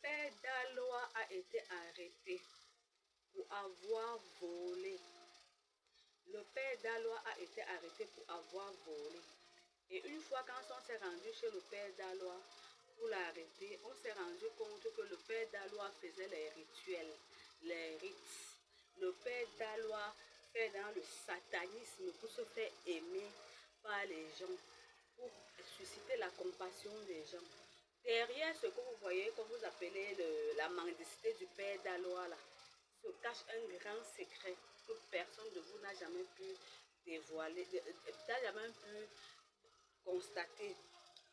père d'Aloa a été arrêté pour avoir volé. Le père d'Aloa a été arrêté pour avoir volé. Et une fois quand on s'est rendu chez le père d'Aloa pour l'arrêter, on s'est rendu compte que le père d'Aloa faisait les rituels, les rites. Le père d'Aloa fait dans le satanisme pour se faire aimer par les gens, pour susciter la compassion des gens. Derrière ce que vous voyez, comme vous appelez la mendicité du père d'Aloa, là, se cache un grand secret que personne de vous n'a jamais pu dévoiler, n'a jamais pu constater.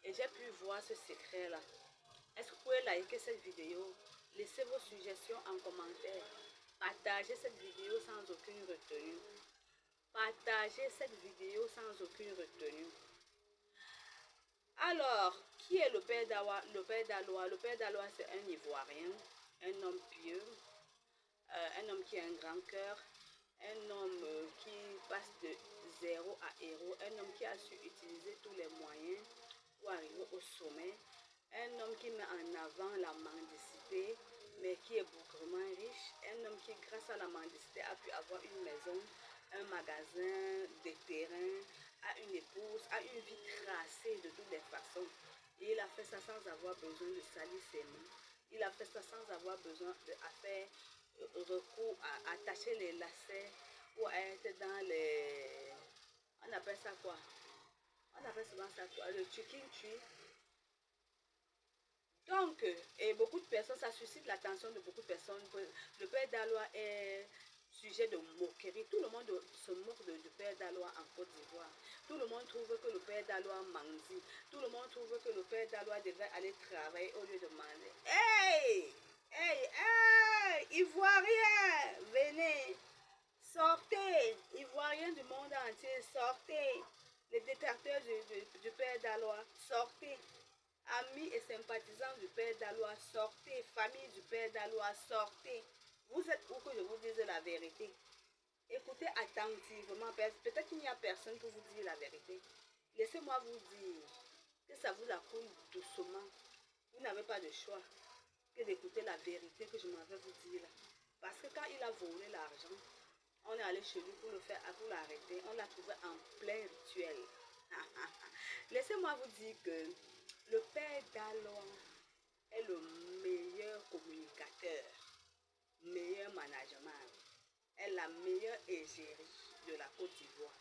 Et j'ai pu voir ce secret-là. Est-ce que vous pouvez liker cette vidéo? Laissez vos suggestions en commentaire. Partagez cette vidéo sans aucune retenue. Partagez cette vidéo sans aucune retenue. Alors, qui est le père d'Aloa? Le père d'Aloa, c'est un Ivoirien, un homme pieux, un homme qui a un grand cœur, un homme qui passe de zéro à héros, un homme qui a su utiliser tous les moyens pour arriver au sommet, un homme qui met en avant la mendicité, mais qui est bougrement riche, un homme qui, grâce à la mendicité, a pu avoir une maison, un magasin, des terrains, a une épouse, a une vie tracée de toutes les façons. Et il a fait ça sans avoir besoin de salir ses mains. Il a fait ça sans avoir besoin de faire recours à attacher les lacets ou à être dans les... On appelle ça quoi? On appelle souvent ça quoi? Le tukin-tui. Donc, et beaucoup de personnes, ça suscite l'attention de beaucoup de personnes. Le père d'Aloa est sujet de moquerie. Tout le monde se moque du père d'Aloa en Côte d'Ivoire. Tout le monde trouve que le père d'Aloa mendie. Tout le monde trouve que le père d'Aloa devait aller travailler au lieu de manger. Hey! Hey! Hey! Ivoirien! Venez! Sortez! Ivoiriens du monde entier, sortez! Les détracteurs du père d'Aloa, sortez! Amis et sympathisants du père d'Aloa, sortez. Famille du père d'Aloa, sortez. Vous êtes où que je vous dise la vérité? Écoutez attentivement. Peut-être qu'il n'y a personne pour vous dire la vérité. Laissez-moi vous dire que ça vous accroule doucement. Vous n'avez pas de choix que d'écouter la vérité que je m'en vais vous dire là. Parce que quand il a volé l'argent, on est allé chez lui pour le faire, pour l'arrêter. On l'a trouvé en plein rituel. Laissez-moi vous dire que le père d'Aloa est le meilleur communicateur, meilleur management, est la meilleure égérie de la Côte d'Ivoire.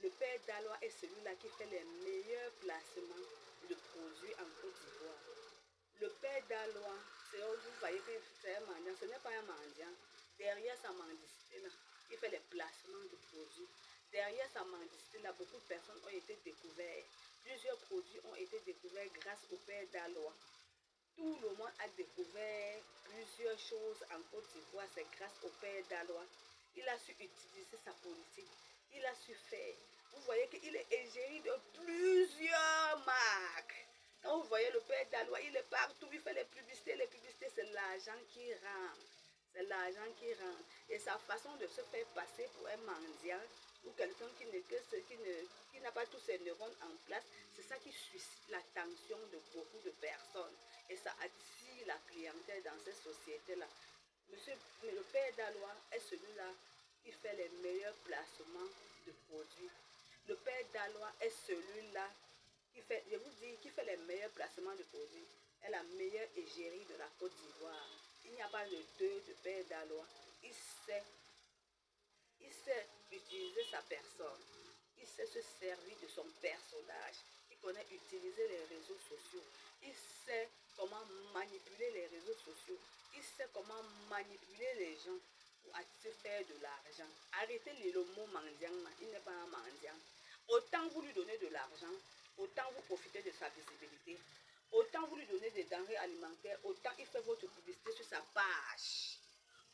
Le père d'Aloa est celui-là qui fait les meilleurs placements de produits en Côte d'Ivoire. Le père d'Aloa, vous voyez que c'est un mendiant, ce n'est pas un mendiant. Derrière sa mendicité là, il fait les placements de produits. Derrière sa mendicité là, beaucoup de personnes ont été découvertes. Plusieurs produits ont été découverts grâce au père d'Aloa. Tout le monde a découvert plusieurs choses en Côte d'Ivoire, c'est grâce au père d'Aloa. Il a su utiliser sa politique. Il a su faire. Vous voyez qu'il est égérie de plusieurs marques. Quand vous voyez le père d'Aloa, il est partout, il fait les publicités. Les publicités, c'est l'argent qui rentre. C'est l'argent qui rentre. Et sa façon de se faire passer pour un mendiant ou quelqu'un qui n'a pas tous ses neurones en place, c'est ça qui suscite l'attention de beaucoup de personnes. Et ça attire la clientèle dans ces sociétés-là. Le père d'Aloa est celui-là qui fait les meilleurs placements de produits. Le père d'Aloa est celui-là qui fait, je vous dis, qui fait les meilleurs placements de produits, est la meilleure égérie de la Côte d'Ivoire. Il n'y a pas de deux de père d'Aloa. Il sait utiliser sa personne. Il sait se servir de son personnage. Il connaît utiliser les réseaux sociaux. Il sait comment manipuler les réseaux sociaux. Il sait comment manipuler les gens pour se faire de l'argent. Arrêtez le mot mendiant. Il n'est pas un mendiant. Autant vous lui donnez de l'argent, autant vous profitez de sa visibilité. Autant vous lui donnez des denrées alimentaires, autant il fait votre publicité sur sa page.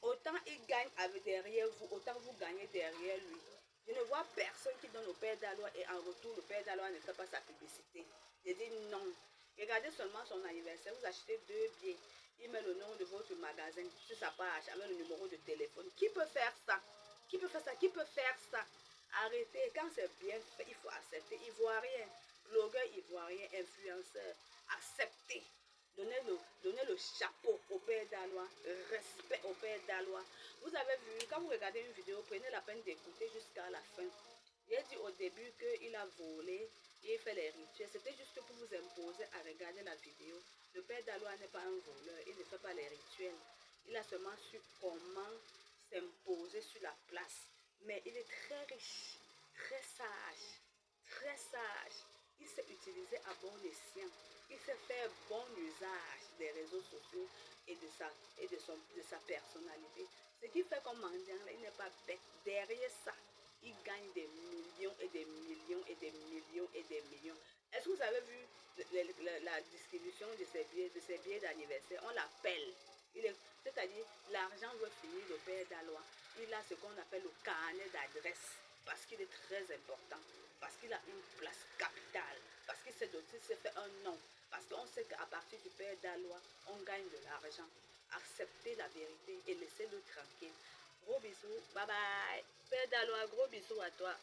Autant il gagne derrière vous, autant vous gagnez derrière lui. Je ne vois personne qui donne au père d'Aloa et en retour, le père d'Aloa ne fait pas sa publicité. Je dis non. Regardez seulement son anniversaire, vous achetez 2 billets. Il met le nom de votre magasin sur sa page avec le numéro de téléphone. Qui peut faire ça? Qui peut faire ça? Qui peut faire ça? Arrêtez. Quand c'est bien fait, il faut accepter. Ivoirien, blogueur ivoirien, influenceur, acceptez. Donnez le chapeau. père Dalois, respect au père Dalois. Vous avez vu, quand vous regardez une vidéo, prenez la peine d'écouter jusqu'à la fin. J'ai dit au début qu'il a volé et il fait les rituels. C'était juste pour vous imposer à regarder la vidéo. Le père Dalois n'est pas un voleur, il ne fait pas les rituels. Il a seulement su comment s'imposer sur la place. Mais il est très riche, très sage, très sage. Il sait utiliser à bon escient. Il sait faire bon usage des réseaux sociaux et de sa personnalité. Ce qui fait comme mendiant, il n'est pas bête. Derrière ça, il gagne des millions et des millions et des millions et des millions. Est-ce que vous avez vu la distribution de ses billets d'anniversaire? On l'appelle. C'est-à-dire, l'argent veut finir le père Dalois. Il a ce qu'on appelle le carnet d'adresse parce qu'il est très important, parce qu'il a une place capitale, parce qu'il s'est doté, s'est fait un nom, parce qu'on sait qu'à partir du père Dalois, on gagne de l'argent. Acceptez la vérité et laissez-le tranquille. Gros bisous, bye bye. Père Dalois, gros bisous à toi.